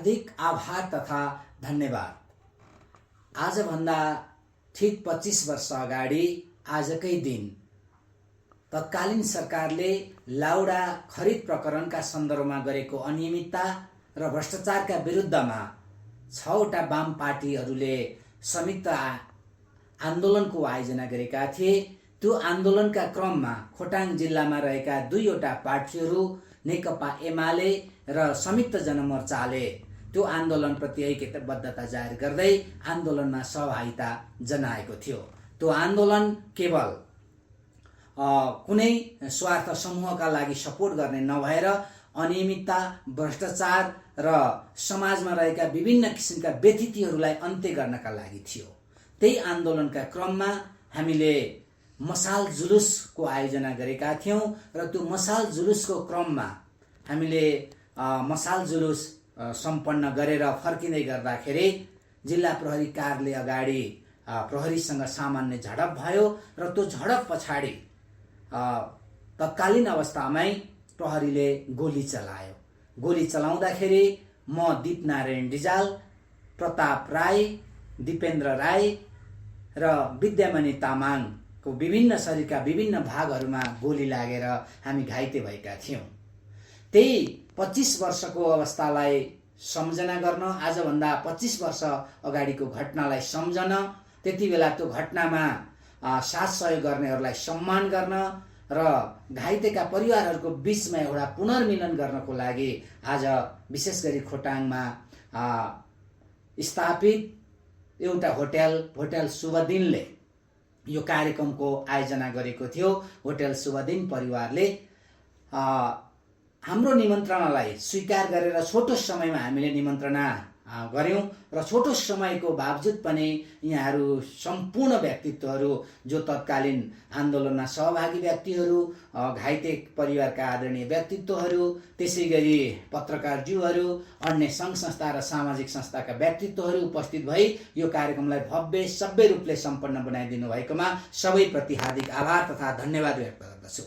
हार्दिक आभार तथा धन्यवाद। आजभन्दा ठीक 25 वर्ष अगाडि आजकै दिन तत्कालीन सरकारले लाउडा खरिद प्रकरणका सन्दर्भमा गरेको अनियमितता र भ्रष्टाचारका विरुद्धमा 6 वटा वाम पार्टीहरूले संयुक्त आन्दोलनको आयोजना गरेका थिए। त्यो आन्दोलनका क्रममा खोटाङ जिल्लामा रहेका 2 वटा पार्टीहरू नेकपा एमाले र संयुक्त जनमोर्चाले त्यो आन्दोलनप्रति ऐक्यबद्धता जाहेर गर्दै आन्दोलनमा सहभागिता जनाएको थियो। त्यो आन्दोलन केवल कुनै स्वार्थ समूहका लागि सपोर्ट गर्ने नभएर अनियमितता, भ्रष्टाचार र समाजमा रहेका विभिन्न किसिमका व्यथितिहरूलाई अन्त्य गर्नका लागि थियो। त्यही आन्दोलनका क्रममा हामीले मसाल जुलुसको आयोजना गरेका थियौं र त्यो मसाल जुलुसको क्रममा हामीले मसाल जुलुस सम्पन्न गरेर फर्किँदै गर्दाखेरि जिल्ला प्रहरी कार्यालय अगाडि प्रहरीसँग सामान्य झडप भयो र त्यो झडप पछाडि तत्कालीन अवस्थामै प्रहरीले गोली चलायो। गोली चलाउँदाखेरि म दीपनारायण रिजाल, प्रताप राई, दिपेन्द्र राई र विद्यामणि तामाङको विभिन्न शरीरका विभिन्न भागहरूमा गोली लागेर हामी घाइते भएका थियौं। त्यही 25 वर्षको अवस्थालाई सम्झना गर्न, आजभन्दा 25 वर्ष अगाडिको घटनालाई सम्झन, त्यति बेला त्यो घटनामा साथ सहयोग गर्नेहरूलाई सम्मान गर्न र घाइतेका परिवारहरूको बीचमा एउटा पुनर्मिलन गर्नको लागि आज विशेष गरी खोटाङमा स्थापित एउटा होटल शुभदिनले यो कार्यक्रमको आयोजना गरेको थियो। होटल शुभदिन परिवारले हाम्रो निमन्त्रणालाई स्वीकार गरेर छोटो समयमा हामीले निमन्त्रणा गर्यौं र छोटो समयको बावजुद पनि यहाँहरू सम्पूर्ण व्यक्तित्वहरू, जो तत्कालीन आन्दोलनमा सहभागी व्यक्तिहरू, घाइते परिवारका आदरणीय व्यक्तित्वहरू, त्यसैगरी पत्रकारज्यूहरू, अन्य सङ्घ संस्था र सामाजिक संस्थाका व्यक्तित्वहरू उपस्थित भई यो कार्यक्रमलाई भव्य सभ्य रूपले सम्पन्न बनाइदिनु भएकोमा सबैप्रति हार्दिक आभार तथा धन्यवाद व्यक्त गर्दछु।